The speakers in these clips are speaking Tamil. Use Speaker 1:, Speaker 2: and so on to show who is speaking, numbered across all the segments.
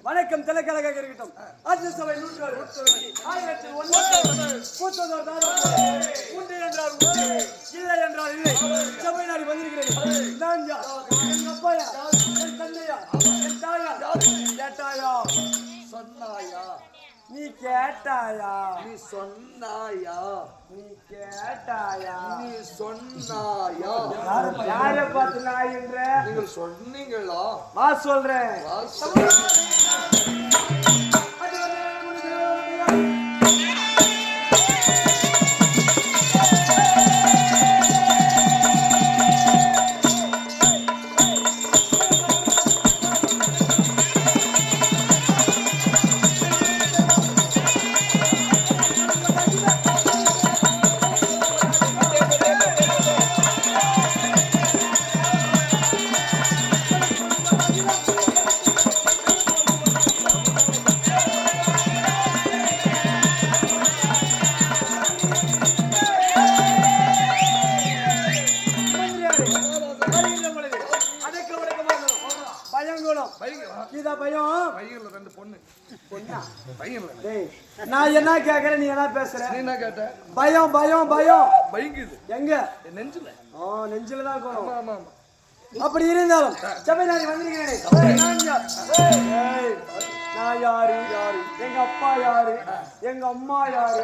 Speaker 1: வணக்கம் தலைக்கழக இருக்கட்டும். ஆட்சி சபை நூற்றாண்டு 1001 உண்டு என்றால் உண்டு, இல்லை என்றால் இல்லை. சபை நாடி வந்திருக்கிறேன். நான் யார்? என் அப்பா யார்? என் தந்தையா? என் தாயா? கேட்டாயா?
Speaker 2: சொன்னாயா?
Speaker 1: நீ கேட்டாயா?
Speaker 2: நீ சொன்னாயா?
Speaker 1: நீ கேட்டாயா?
Speaker 2: நீ சொன்னாயா?
Speaker 1: யாரை பார்த்து நாய் என்ற?
Speaker 2: நீங்கள் சொன்னீங்களா?
Speaker 1: வா சொல்றேன். நான் என்ன கேக்குறேன், நீ என்ன பேசுற?
Speaker 2: நீ என்ன கேட்ட?
Speaker 1: பயம் பயம் பயம்
Speaker 2: பயங்குது.
Speaker 1: எங்க?
Speaker 2: நெஞ்சில.
Speaker 1: நெஞ்சில தான் இருக்கணும்.
Speaker 2: ஆமா ஆமா.
Speaker 1: அப்படி இருந்தாலும் சபை நான் வந்திருக்கிறேன். நான் யாரு? எங்க அப்பா யாரு? எங்க அம்மா யாரு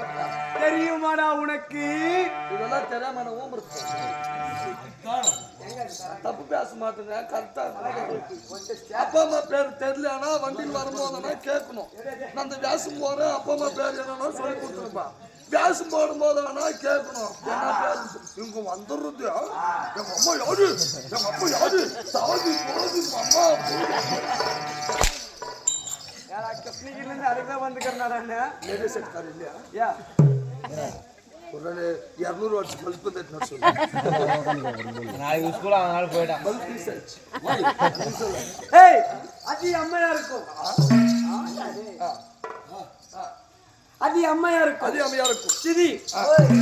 Speaker 1: தெரியுமாடா உனக்கு?
Speaker 2: இதெல்லாம் தெரியாம தப்பு பேச மாட்டேங்க. கரெக்டா அப்பா அம்மா பேர் தெரியலன்னா வண்டியில் வரும்போதுனா கேட்கணும். நான் அந்த வியாசம் போறேன், அப்பா அம்மா பேர் என்னன்னா சொல்லி கொடுத்துருப்பா. வியாசம் போடும் போது வேணா கேட்கணும். என்ன பேர் இவங்க வந்துடுறது? எங்க அம்மா யாரு? எங்க அப்பா யாரு? சாதி போது அம்மா
Speaker 1: கிருஷ்ணகிரில இருந்து அதுதான் வந்துக்கிறனால
Speaker 2: செட்கார் இல்லையா?
Speaker 1: யா
Speaker 2: ஒரு 200 வருஷம் பல்பு தட்டினா சொல்லு.
Speaker 3: நாளைக்கு ஸ்கூல் அதனால போயிட்டான்.
Speaker 2: Bulb research.
Speaker 1: ஏய் அதி அம்மையா இருக்கும். அதி அம்மையா இருக்கும்.
Speaker 2: அதி அம்மையா இருக்கும்.
Speaker 1: திதி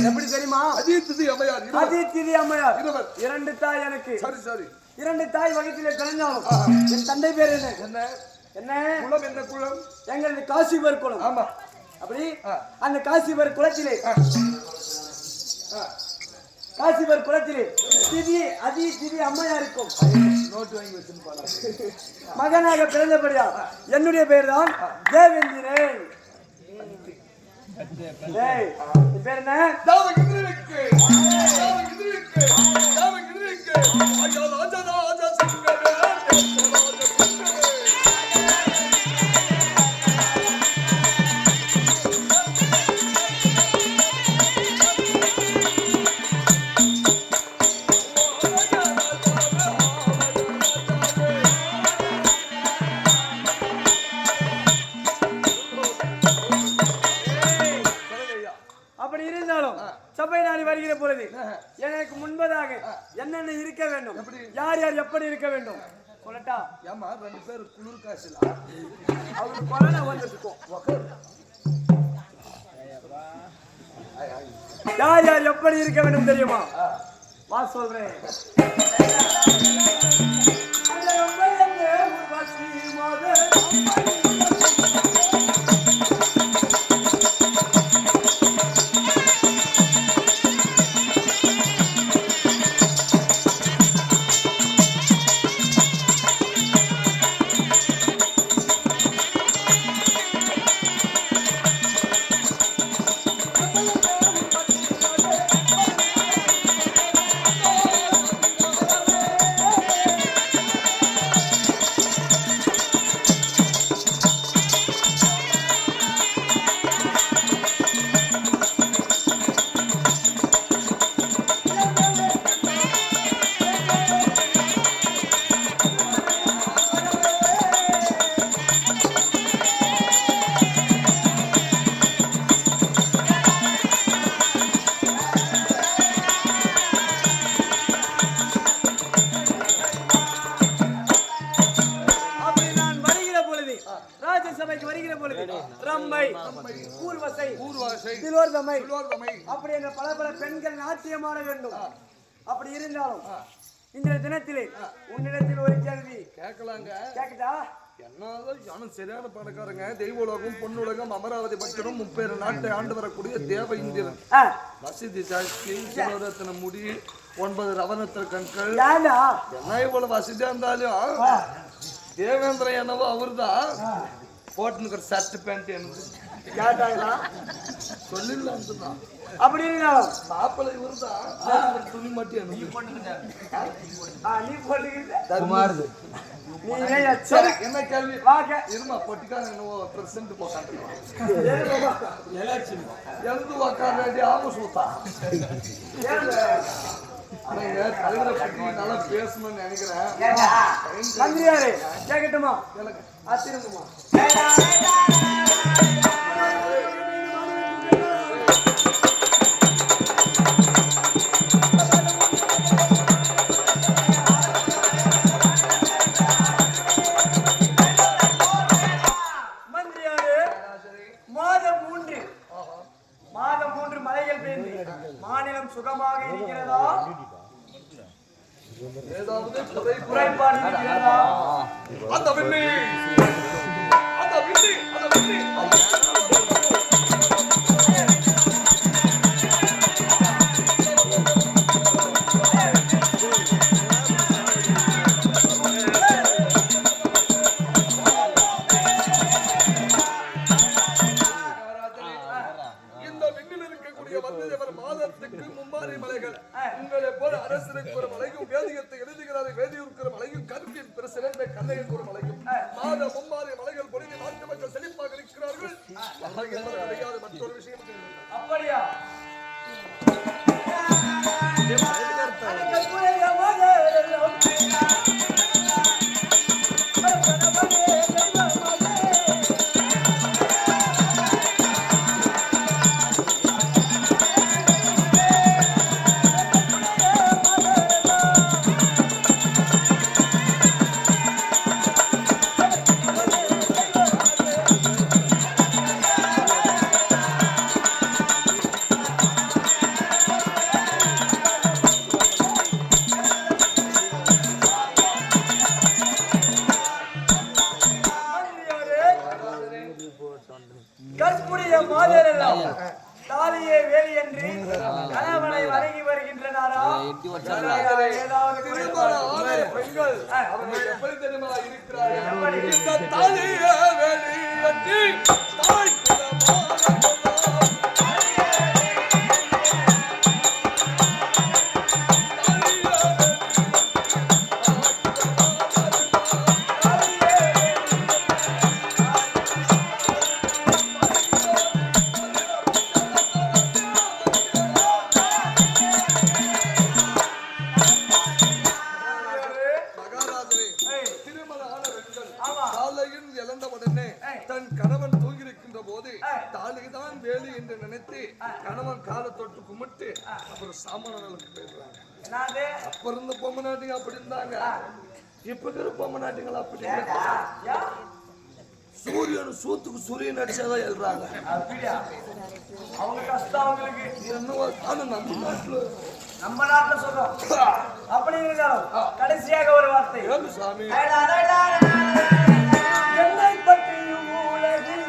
Speaker 1: எப்படி தெரியுமா?
Speaker 2: அதி திதி அம்மையார்.
Speaker 1: அதி திதி அம்மையார்.
Speaker 2: 2
Speaker 1: தாய் எனக்கு.
Speaker 2: சரி சரி.
Speaker 1: 2 தாய் வகத்திலே பிறந்தாலும் என் தந்தை பேர் என்ன?
Speaker 2: என்ன
Speaker 1: என்ன
Speaker 2: குலம்? என்ன குலம்?
Speaker 1: எங்களது காசிவர் குலம்.
Speaker 2: ஆமா.
Speaker 1: அப்படி அந்த காசிவர் குலத்திலே திதி அதி திதி அம்மையா இருக்கும்.
Speaker 2: நோட்டு வாங்கி வச்சிருப்பாங்க.
Speaker 1: மகனாக பிறந்தபடியா என்னுடைய பேர் தான் தேவேந்திரன். பேர் என்ன?
Speaker 2: ஐயா ராஜராஜ சிங்கமே
Speaker 1: அப்படி இருந்தாலும் சபை நாடி வருகிற பொழுது எனக்கு முன்பதாக என்னென்ன இருக்க வேண்டும், யார் யார் எப்படி இருக்க வேண்டும் சொல்லட்டா?
Speaker 2: ஏமா 2 பேர் குளிர் காசுல
Speaker 1: அவருக்கு கொரோனா வந்துருக்கும். யார் யார் எப்படி இருக்க வேண்டும் தெரியுமா? வா சொல்றேன். அப்படி என்ற பல பல பெண்கள் நாட்டியமாட வேண்டும். அப்படி இருந்தாலும் இந்த தினத்திலே உன்னிடத்தில் ஒரு கேள்வி
Speaker 2: கேட்கலாங்க.
Speaker 1: கேக்குதா?
Speaker 2: என்னாலும் சரியான பணக்காரங்க. தெய்வ உலகம், பொன்னுலகம், அமராவதி பட்டரும் 30 நாட்டை ஆண்டு வரக்கூடிய தேவ இந்திரன். வசதி சாட்சி, சிவரத்தின முடி, 9 ரவணத்திர கண்கள். என்ன இவ்வளவு வசதியா இருந்தாலும் தேவேந்திரன் என்னவோ அவர்தான் போட்டுனுக்கிற ஷர்ட் பேண்ட் எனக்கு சொல்லிடலாம்.
Speaker 1: அப்படி
Speaker 2: மாப்பிள்ளை இவர்தான் துணி மட்டும் என்ன கேள்வி இருமா பொட்டிக்காரங்க என்னவோ பிரசன்ட் எழுந்து உக்காடி ஆபூசா தலைவரை பற்றி நல்லா பேசணும்னு நினைக்கிறேன்.
Speaker 1: கேட்கட்டுமா? திரும்புமா? மாதம் 3 மழைகள் பெய்து மாநிலம் சுகமாக இருக்கிறதா?
Speaker 2: ஏதாவது
Speaker 1: குறைபாடு இருக்கிறதா?
Speaker 2: அந்த விண்ணி மாதத்துக்கு 3 மலைகள் உங்களை போல அரசனுக்கு ஒரு மலையும், வேதியத்தை எழுதுகிறாரை வேதியூருக்கு மலையும், கருப்பின் பிற சிறந்த கண்ணைக்கு ஒரு மலையும், மாத 3 மலைகள் பொழுது நாட்டு மக்கள் செழிப்பாக இருக்கிறார்கள். கிடையாது மற்றொரு விஷயம்.
Speaker 1: அப்படியா? கற்புடைய மாதரெல்லாம் தாலியே வேலி என்று கணவனை வணங்கி வருகின்றனாரா? ஏதாவது
Speaker 2: பெண்கள் அவர்கள் எப்படி தெரியுமா இருக்கிறார்கள்? இந்த தாலியே வேலி என்று மனநலத்துக்கு போயிடுறாங்க.
Speaker 1: என்னது
Speaker 2: அப்ப இருந்த பொம்மை நாட்டிங்க அப்படி இருந்தாங்க, இப்ப இருக்கிற பொம்மை நாட்டிகள் அப்படி இல்லை.
Speaker 1: யா
Speaker 2: சூரியன் சூத்துக்கு சூரியன் அடிச்சாதான் எழுறாங்க.
Speaker 1: அப்படியா அவங்க கஷ்டம் அவங்களுக்கு.
Speaker 2: என்ன ஆனா நம்ம நாட்டுல
Speaker 1: நம்ம நாட்டுல சொல்றோம் அப்படி இருந்தாலும் கடைசியாக ஒரு வார்த்தை
Speaker 2: ஏழு சாமி
Speaker 1: என்னை பற்றியும் உலகில்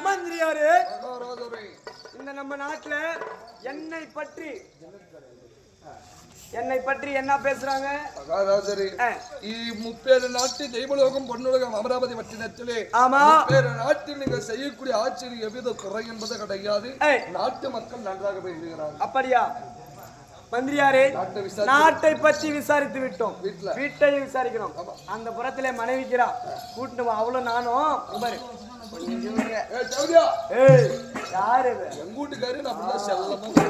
Speaker 1: மந்திரியாரு
Speaker 2: மகாராஜரே,
Speaker 1: இந்த நம்ம நாட்டுல என்னை பற்றி என்ன பேசுறாங்க?
Speaker 2: மகாராஜரே, முப்பேறு நாட்டு தெய்வலோகம் பொன்னுலகம் அமராவதி பட்டினத்திலே
Speaker 1: ஆமா
Speaker 2: முப்பேறு நாட்டில் நீங்க செய்யக்கூடிய ஆட்சியில் எவ்வித குறை என்பது கிடையாது. நாட்டு மக்கள் நன்றாக பேசுகிறார்கள்.
Speaker 1: அப்படியா மந்திரியாரே, நாட்டை பற்றி விசாரித்து விட்டோம், வீட்டையும் விசாரிக்கணும். அந்த புறத்திலே மனைவிக்கிறா கூட்டணும், அவ்வளவு நானும் பாரு. யாரு
Speaker 2: எங்க வீட்டுக்காரு நான் செல்லமா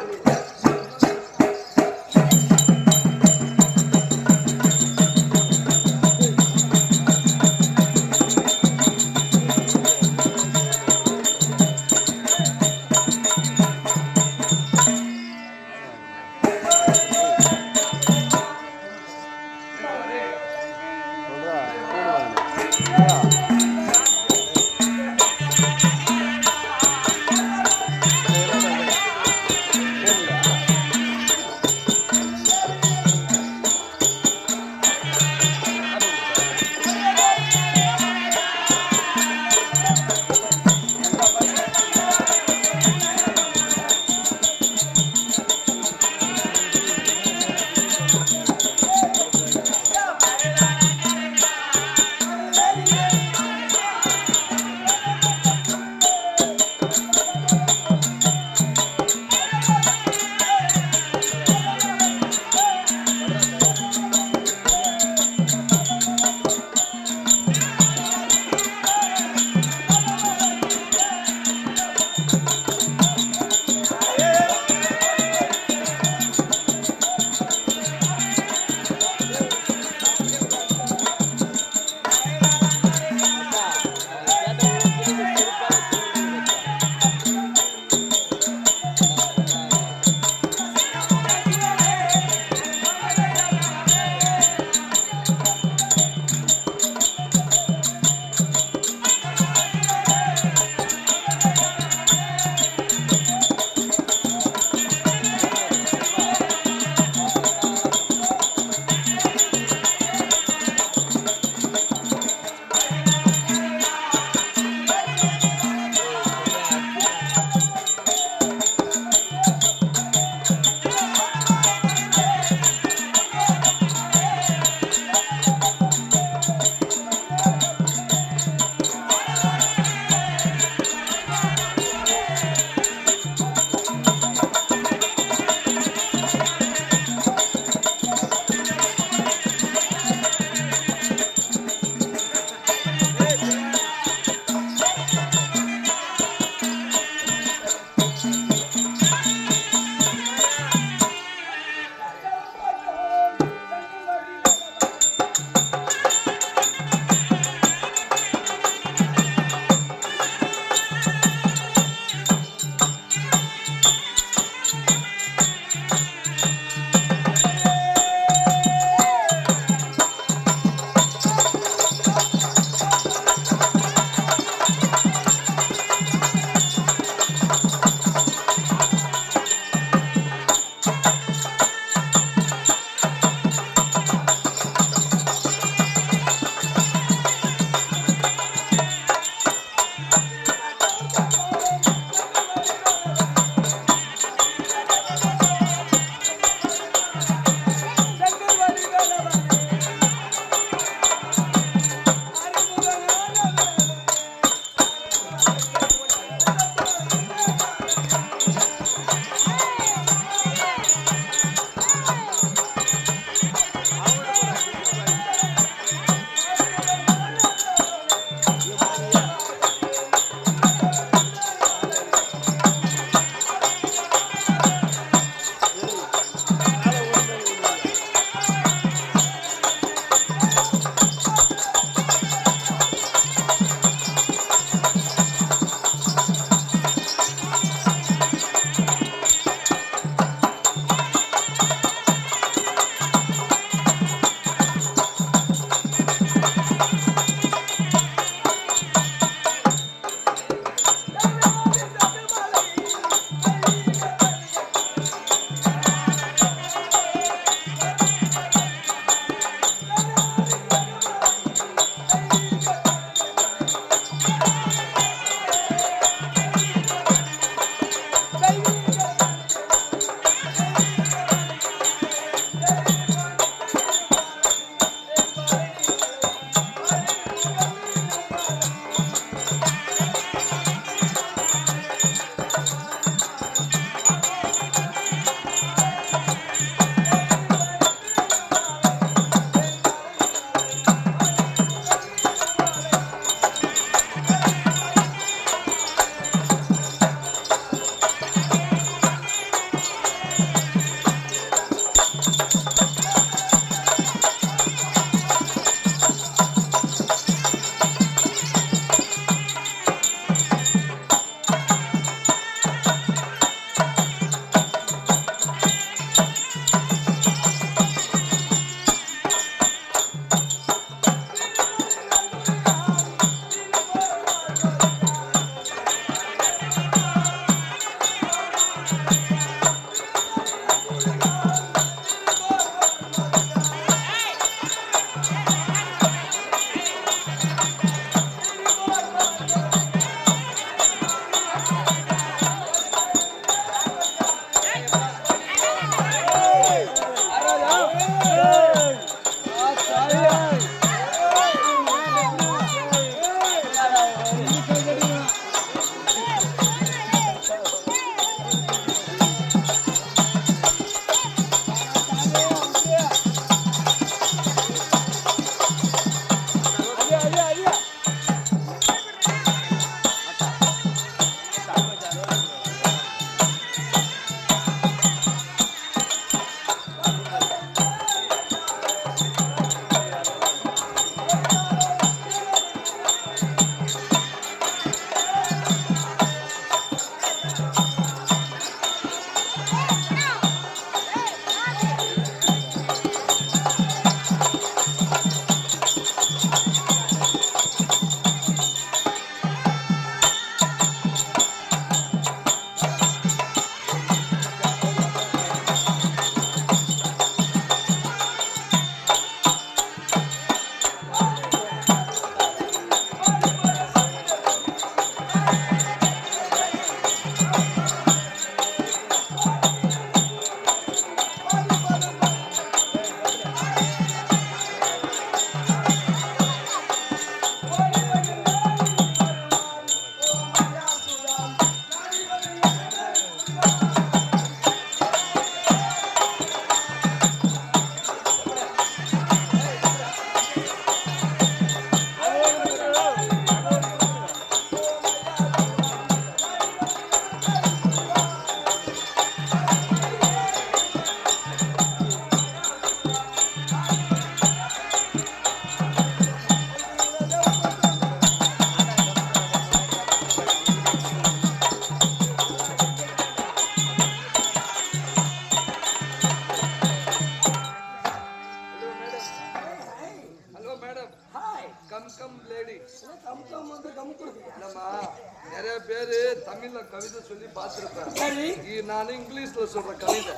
Speaker 2: பேரு தமிழ்ல கவிதை சொல்லி பார்த்திருப்பேன்.
Speaker 1: சரி.
Speaker 2: நான் இங்கிலீஷ்ல சொல்ற கவிதை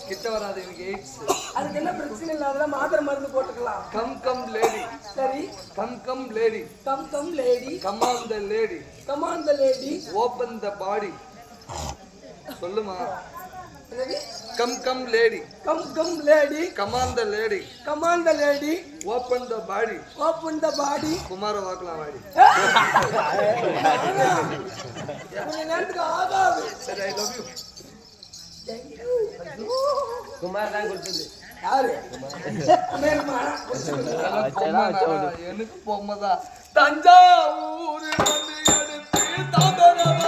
Speaker 2: கிட்ட வராது, எனக்கு எய்ட்ஸ்.
Speaker 1: அதுக்கு என்ன பிரச்சனை இல்லை, அதெல்லாம் மாத்திரை மருந்து போட்டுக்கலாம்.
Speaker 2: Come come lady.
Speaker 1: சரி.
Speaker 2: Come come lady.
Speaker 1: Come come lady.
Speaker 2: Come on the lady.
Speaker 1: Come on the lady.
Speaker 2: Open the body. சொல்லுமா.
Speaker 1: சரி.
Speaker 2: Come come lady.
Speaker 1: Come come lady.
Speaker 2: Come on the lady.
Speaker 1: Come on the lady.
Speaker 2: Open the body.
Speaker 1: Open the body.
Speaker 2: குமார வாக்கலாம் வாடி.
Speaker 1: கொஞ்ச நேரத்துக்கு ஆகாது.
Speaker 2: சரி, ஐ லவ் யூ.
Speaker 3: குமார் தான் கொடுத்தது.
Speaker 1: யாரு?
Speaker 2: எனக்கு பொம்மைதான். தஞ்சாவூர் வந்து எடுத்து தாம்பரம்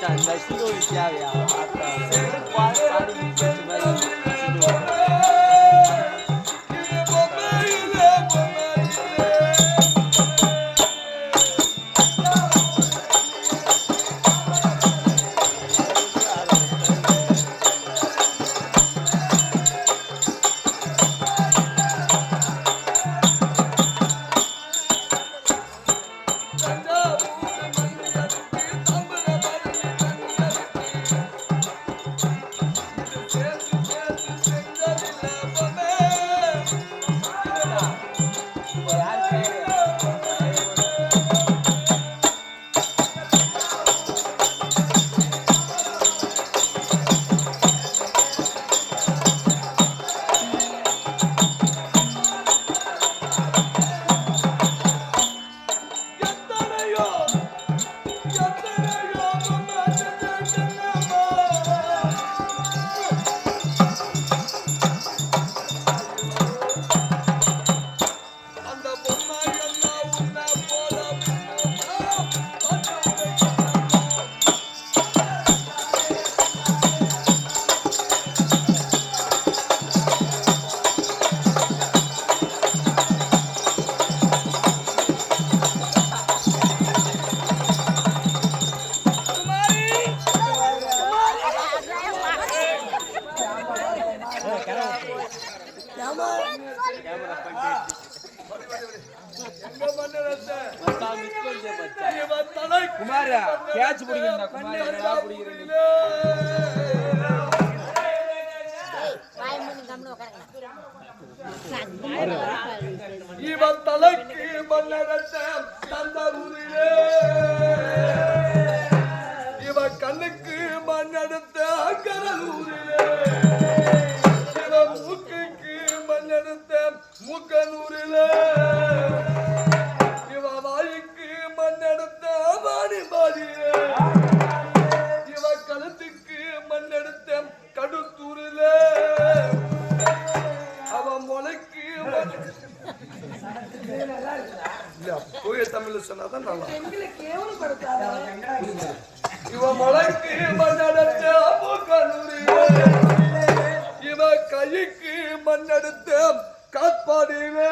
Speaker 3: அந்த சீரோடு தேவையா குமாரா கேட்ச் பிடிக்கிறா. குமாரா பிடிக்கிறேன்.
Speaker 2: இவன் தலைக்கு மன்னரத்த தந்தருதிலே, இவன் கண்ணுக்கு மண்ணெடுத்த கடலூரிலே, இவன் மூக்குக்கு மண்ணெடுத்த மூக்கனூரிலே, இவன் வாய்க்கு மண்ணெடுத்த மாடிபாடியிலே, இவன் கழுத்துக்கு மண்ணெடுத்த கடுத்தூரிலே, அவன் முளைக்கு தூய தமிழ்ல சொன்னாதான் நல்லா. இவன் முளைக்கு மண்ணெடுத்த மூக்கனூரிலே, இவன் கைக்கு மண்ணெடுத்த காட்பாடியிலே,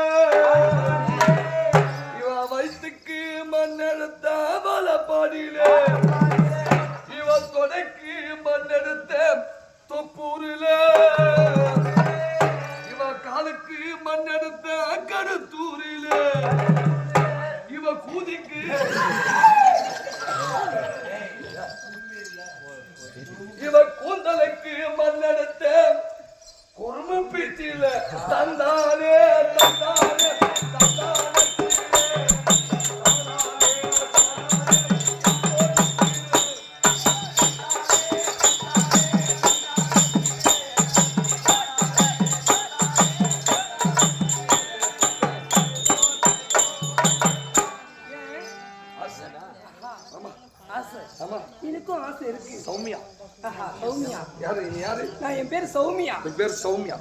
Speaker 2: இவன் வயிற்றுக்கு மண்ணெடுத்த வலப்பாடியிலே, இவன் தொடைக்கு மண்ணெடுத்த தொப்பூரிலே, இவன் காலுக்கு மண்ணெடுத்த கடுத்தூரிலே, இவன் கூதிக்கு இவன் கூந்தலுக்கு மண்ணெடுத்த குறும்பு பீச்சில தந்தானே தந்தானே தந்தானே.
Speaker 1: எனக்கும் ஆசை இருக்கு.
Speaker 2: சௌமியா.
Speaker 1: சௌமியா
Speaker 2: யாரு நீ? யாரு?
Speaker 1: நான் என் பேர் சௌமியா.
Speaker 2: என் பேர் சௌமியா.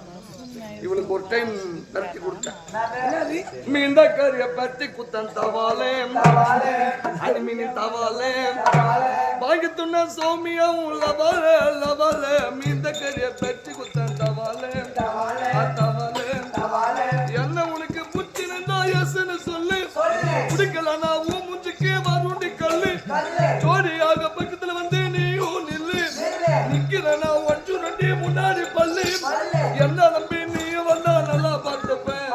Speaker 2: இவளுக்கு ஒரு டைம் பரட்டி கொடுத்தேன்.
Speaker 1: என்னது?
Speaker 2: மீந்த கறிய பரட்டி குத்தன் தவாலே அடிமீனி தவாலே வாங்கி துண்ண சௌமியா லவாலே லவாலே மீந்த கறிய பரட்டி குத்தன் தவாலே தவாலே. என்ன உனக்கு புச்சிருந்தா எஸ்ன்னு சொல்லு, பிடிக்கலனா உன் முஞ்சுக்கே வருண்டி கல்லு, ஜோடியாக பக்கத்துல வந்து நீயும் நில்லு, நிக்கிறனா ஒன்று ரெண்டு முன்னாடி பல்லு, என்ன நம்பி நீ வந்தா நல்லா பார்த்துப்பேன்,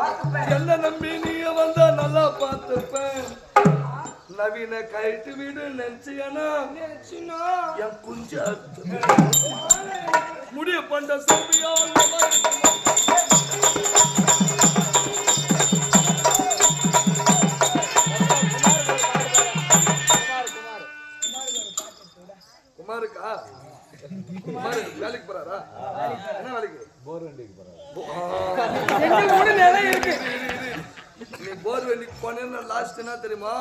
Speaker 2: என்ன நம்பி நீ வந்தா நல்லா பார்த்துப்பேன். கவினை கைட்டு வீடு நினைச்சியனா என் குஞ்ச முடிய பண்ட சோபியா குமாருக்கா குமாரு வேலைக்கு போறாரா என்ன வேலைக்கு போர் வண்டிக்கு நீ போர் வண்டிக்கு போனேன்னு லாஸ்ட் என்ன தெரியுமா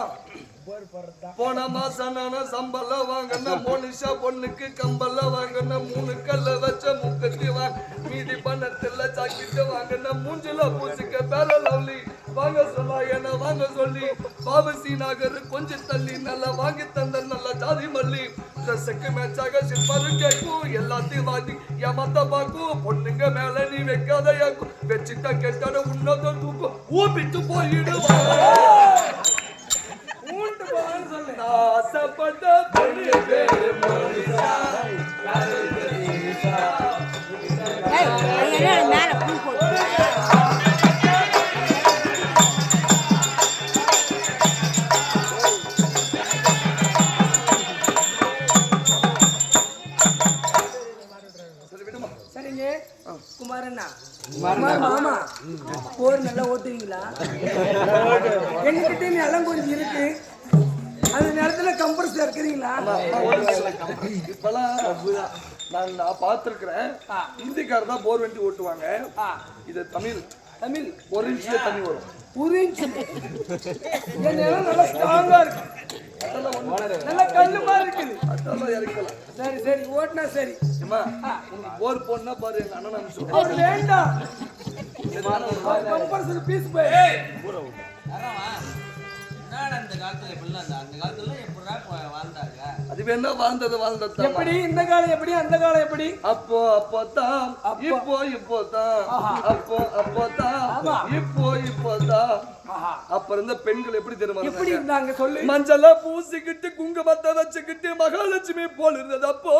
Speaker 2: போன மாசம் நானா சம்பளம் வாங்கின மோனிஷா பொண்ணுக்கு கம்பல்ல வாங்கின 3 கல்ல வச்ச முக்கத்தி வாங்க மீதி பண்ணத்துல சாக்கிட்டு வாங்கின மூஞ்சில பூசிக்க பேர லவ்லி வாங்க சொல்ல என்ன வாங்க சொல்லி பாபசி நகர் கொஞ்சம் தள்ளி நல்லா வாங்கி தந்த நல்ல ஜாதி மல்லி ட்ரெஸ்ஸுக்கு மேட்சாக சிற்பரு கேக்கும் எல்லாத்தையும் வாங்கி ஏமாத்த பாக்கும் பொண்ணுங்க மேல நீ வைக்காத யாக்கும் வச்சுட்டா கெட்டாட உன்னத தூக்கும் ஊப்பிட்டு போயிடுவா ஆசைப்பட்ட பொண்ணு பேரு மோனிஷா
Speaker 4: மேல பூ போட்டு
Speaker 1: சரிங்க குமாரண்ணா மாமா போர் நல்லா ஓட்டுவீங்களா எங்ககிட்ட நிலம் கொஞ்சம் இருக்கு அந்த நேரத்துல கம்பர்ஸ்ல இருக்கிறீங்களா
Speaker 2: இப்பெல்லாம் நான் பார்த்திருக்கிறேன் ஹிந்திக்காரர் தான் போர் வண்டி ஓட்டுவாங்க இது தமிழ்
Speaker 1: தமிழ்
Speaker 2: ஒரு இன்ச்சிலே தண்ணி வரும்
Speaker 1: புரிஞ்சு என் நிலம் நல்லா ஸ்ட்ராங்கா இருக்கு நல்லா கல்லு மாதிரி இருக்குது
Speaker 2: அதெல்லாம் இறக்கலாம்
Speaker 1: சரி சரி ஓட்டுனா சரி
Speaker 2: ஏமா உனக்கு போர் போடனா பாரு எங்க அண்ணன் அனுப்பிச்சு
Speaker 1: அவர் வேண்டாம் கம்பர்ஸ்ல பீஸ் போய்
Speaker 3: அந்த காலத்துல எப்படிலாம் அந்த காலத்துல எப்படா வாழ்ந்தாங்க
Speaker 2: அது வேணா வாழ்ந்தது
Speaker 1: எப்படி இந்த காலம் எப்படி அந்த காலம் எப்படி
Speaker 2: அப்போதான் இப்போதான் அப்போதான் இப்போதான் அப்ப இருந்த பெண்கள் எப்படி
Speaker 1: எப்படி
Speaker 2: தெரியுமா
Speaker 1: இருந்தாங்க சொல்லு
Speaker 2: மஞ்சள பூசிக்கிட்டு குங்குமத்தை வச்சுக்கிட்டு மகாலட்சுமி போல் இருந்தது அப்போ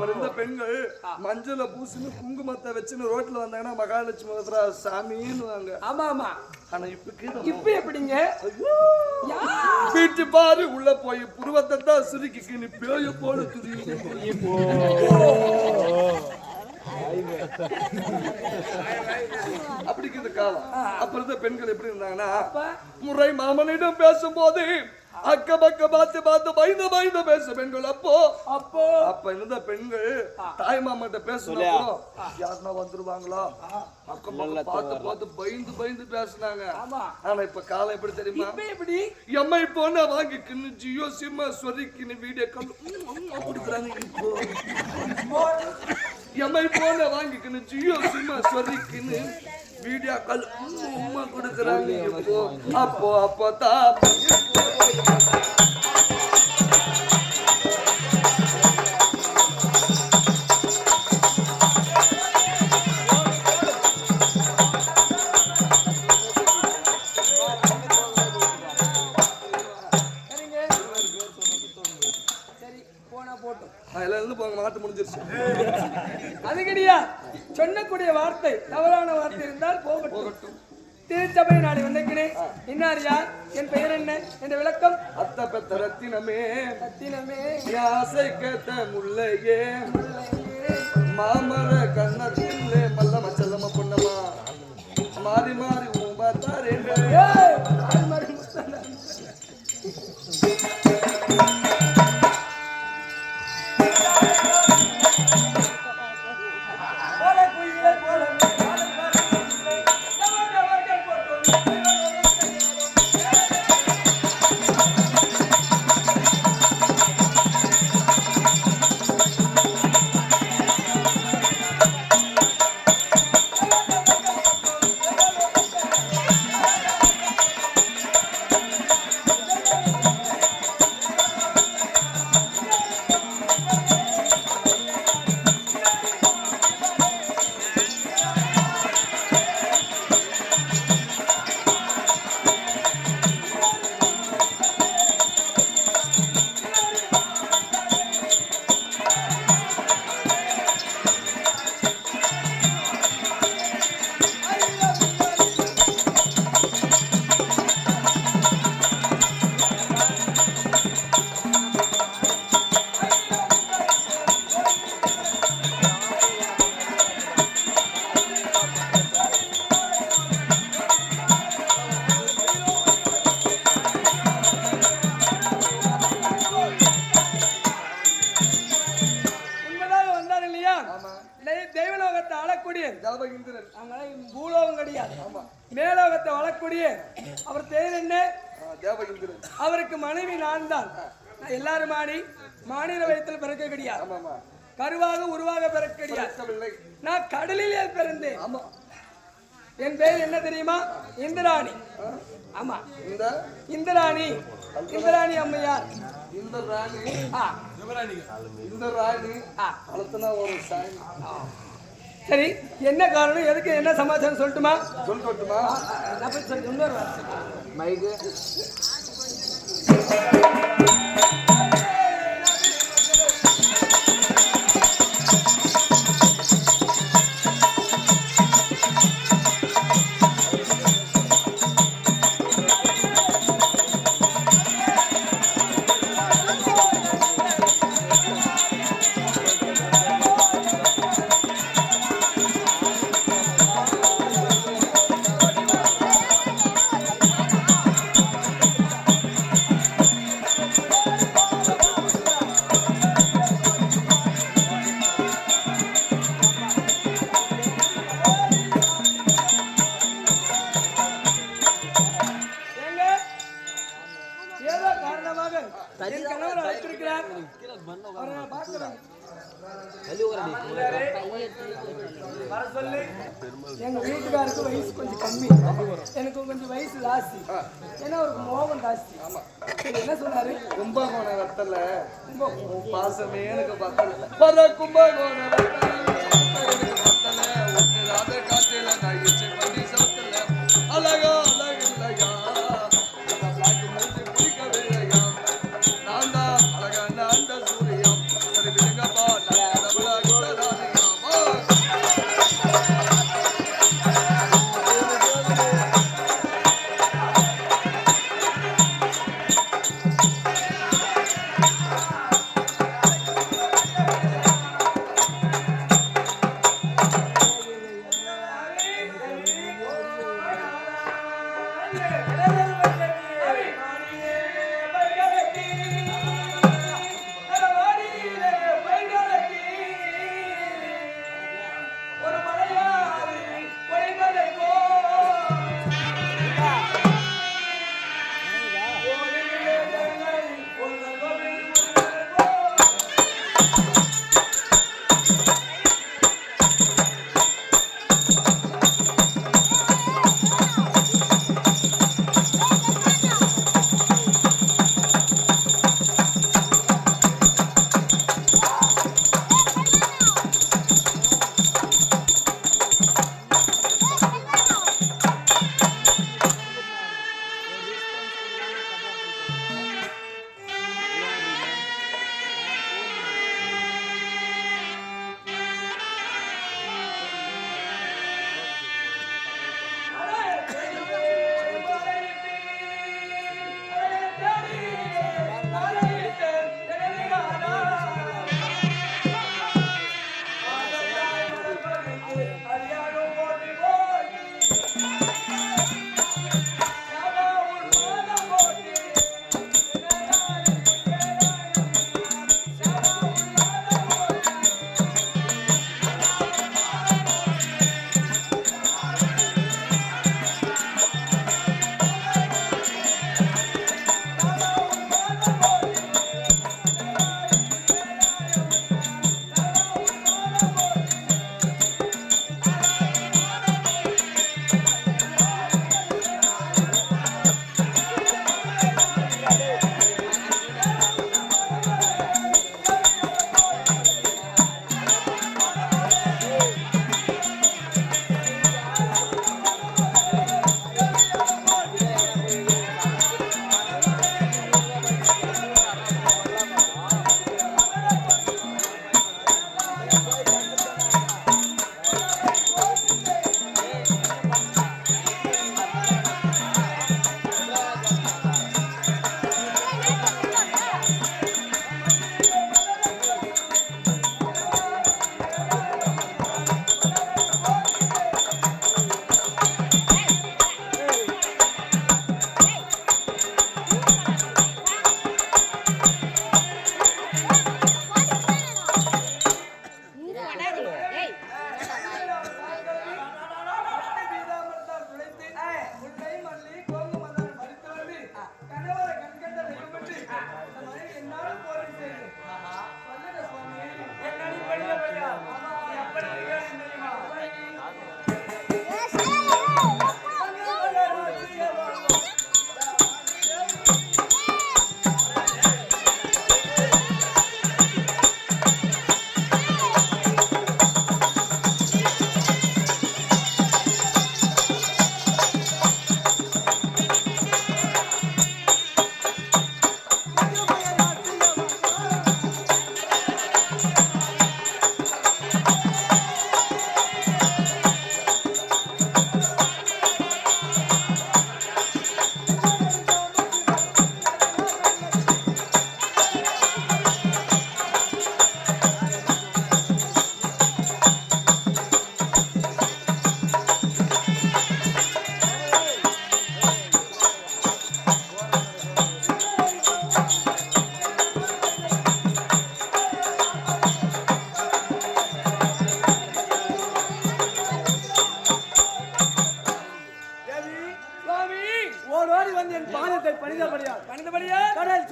Speaker 2: இருந்த பெண்கள் மஞ்சள பூசின்னு குங்குமத்தை வச்சுன்னு ரோட்ல வந்தாங்கன்னா மகாலட்சுமி சாமின்னு வாங்க
Speaker 1: ஆமா ஆமா
Speaker 2: ஆனா இப்ப
Speaker 1: இப்ப எப்படிங்க
Speaker 2: வீட்டு பாரு உள்ள போய் புருவத்தை தான் சுருக்கிக்கு நீ பேய போல அப்படிங்கிறது காலம் அப்ப இருந்த பெண்கள் எப்படி இருந்தாங்கன்னா முறை மாமனிடம் பேசும்போது அக்க பக்க பார்த்து பயந்து பேச பெண்கள் அப்ப இருந்த பெண்கள் தாய் மாமாட்ட பேசணும் யாருன்னா வந்துருவாங்களா அக்க பக்க பார்த்து பயந்து பேசினாங்க ஆனா இப்ப காலம் எப்படி தெரியுமா
Speaker 1: எப்படி
Speaker 2: எம்ஐ போன வாங்கிக்கின்னு ஜியோ சிம் சொரிக்கின்னு வீடியோ கால் கொடுக்குறாங்க இப்போ எம்ஐ போன வாங்கிக்கின்னு ஜியோ சிம் சொரிக்கின்னு வீடியோ கால் உம்மா கொடுக்குறாங்க இப்போ அப்பதான் மாட்டு முடிஞ்சிருச்சு
Speaker 1: அது கிடையாது சொன்னக்கூடிய வார்த்தை தவறான வார்த்தை இருந்தால் போகட்டும் திருச்சபை நாடு வந்திருக்கிறேன் இன்னார் யார் என் பெயர் என்ன என்ற விளக்கம்
Speaker 2: அத்த பெத்த ரத்தினமே
Speaker 1: ஆசை
Speaker 2: கேட்ட முல்லையே மாமர கண்ணத்திலே மல்ல மச்சலம பொன்னமா மாறி பார்த்தாரே
Speaker 1: இந்திரன்
Speaker 2: தேவகிந்திரன்.
Speaker 1: நாங்களாம் பூலோகம் கிடையாது,
Speaker 2: ஆமா,
Speaker 1: மேலோகத்தை வளரக்கூடிய அவர் பேர் என்ன?
Speaker 2: தேவகிந்திரன்.
Speaker 1: அவருக்கு மனைவி நான் தான். நான் எல்லாரும் மாநில வயத்தில் பிறக்க கிடையாது,
Speaker 2: ஆமாமா,
Speaker 1: கருவாக உருவாக பிறக்க கிடையாது.
Speaker 2: பிறக்கவில்லை.
Speaker 1: நான் கடலிலே பிறந்தேன்.
Speaker 2: ஆமா,
Speaker 1: என் பேர் என்ன தெரியுமா? இந்திராணி. ஆமா,
Speaker 2: இந்த
Speaker 1: இந்திராணி. இந்திராணி அம்மையார்.
Speaker 2: இந்த ராணி,
Speaker 1: ஆ,
Speaker 2: இந்த ராணி
Speaker 1: ஆ.
Speaker 2: வளர்த்தனா ஒரு சாணி.
Speaker 1: சரி, என்ன காரணம், எதுக்கு, என்ன சமாச்சாரம் சொல்லட்டுமா?
Speaker 2: சொல்லட்டுமா?
Speaker 1: நான் போய் சொல்லி இன்னொரு வார்த்தை.
Speaker 2: மைக்கு
Speaker 1: ஏங்க, ஏதோ காரணமாக என் கணவர் அழைத்திருக்கிறார். அவரை நான் பார்க்கிறேன். வர சொல்லு. எங்க வீட்டுக்காருக்கு வயசு கொஞ்சம் கம்மி, எனக்கு கொஞ்சம் வயசு ஜாஸ்தி. ஏன்னா அவருக்கு மோகம் ஜாஸ்தி. சரி, என்ன சொன்னாரு?
Speaker 2: கும்பகோண வெத்தல உன் பாசமே எனக்கு பத்தல. வர கும்பகோண வெத்தல எனக்கு பத்தல. ஒட்டுறாத காற்றில நான் இச்சை பண்ணி சத்தல. அழகா அழகு இல்லையா, பிளாக்கு மூஞ்சி பிடிக்கவில்லையா, நான் தான் அழகான அந்த சூரியம். சரி விடுங்கப்பா, நான் கடவுள அக்ஷராணியாமா.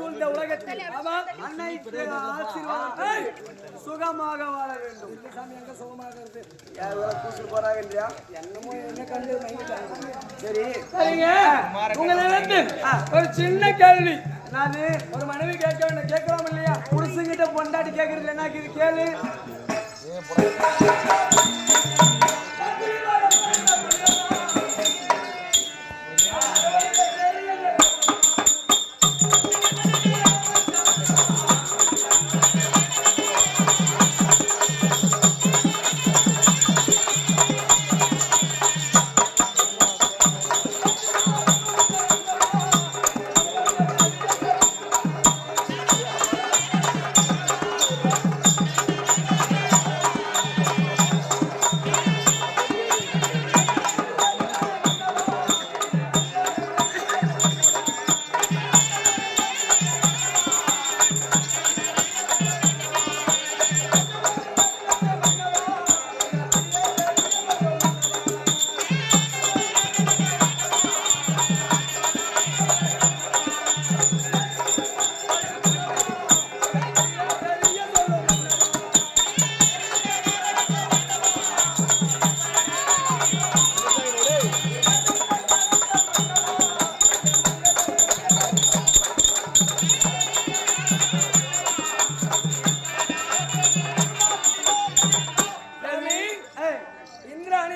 Speaker 1: சூழ்ந்த உலகத்தில் அன்னைக்கு ஆசீர்வாதம் ஏய், சுகமாக வாழ வேண்டும். இல்லை சாமி, எங்க சுகமாக இருக்கு? யார் வேலை கூப்பிட்டு போறாங்க இல்லையா? என்னமோ என்ன கண்டு மயங்கிட்டாங்க. சரி சரிங்க, உங்களிடத்தில் ஒரு சின்ன கேள்வி. நான் ஒரு மனைவி கேட்க வேண்டாம், கேட்கலாம் இல்லையா? புருஷங்கிட்ட பொண்டாட்டி கேட்கறது என்ன இது கேளு. இந்திராணி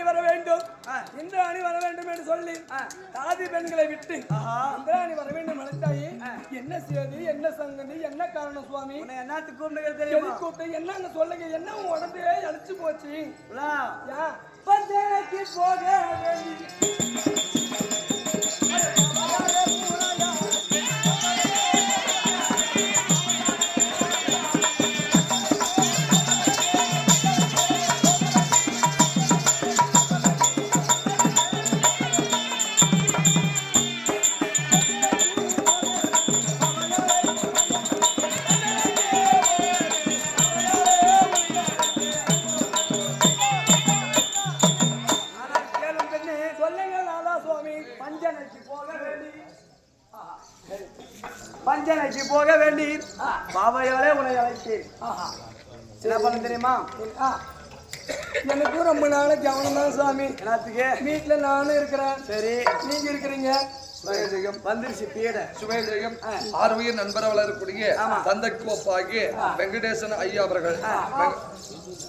Speaker 1: வர வேண்டும் என்று சொல்லி தாதி பெண்களை விட்டு இந்திராணி வர வேண்டும் நினைத்தாயே. என்ன செய்தி, என்ன சங்கதி, என்ன காரணம் சுவாமி? என்னத்துக்கு கூப்பிட்டு என்னன்னு சொல்லுங்க. என்ன உடம்பே அழிச்சு போச்சு? பஞ்சனைக்கு போக பஞ்சனைக்கு போக வேண்டி பாவையாரே உன்னை அழைத்தேன். என்ன பண்ண தெரியுமா? எனக்கு ரொம்ப நாளைக்கு கவனம் தான் சாமி. எல்லாத்துக்கு வீட்டுல நானும் இருக்கிறேன். சரி, நீங்க இருக்கிறீங்க. வந்துருச்சு பீட
Speaker 2: சுபேந்திரியம் ஆர்வீர் நண்பர் வளரக்கூடிய தந்தைக்கு ஒப்பாகி வெங்கடேசன் ஐயா அவர்கள்.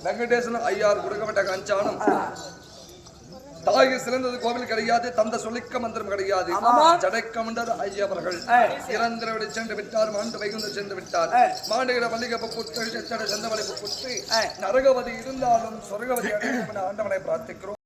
Speaker 2: வெங்கடேசன் ஐயார் கொடுக்கப்பட்ட கஞ்சானம் தாய் சிறந்தது கோவில் கிடையாது, தந்த சொல்லிக்க மந்திரம் கிடையாது. ஜடைக்கமண்டர் ஐயா அவர்கள் இறந்திரவிட சென்று விட்டார், மாண்டு வைகுந்த சென்று விட்டார். மாண்டுகிற மல்லிகப்பு புற்று செந்தவளை புற்று நரகவதி இருந்தாலும் சொர்க்கவதி ஆண்டவனை பிரார்த்திக்கிறோம்.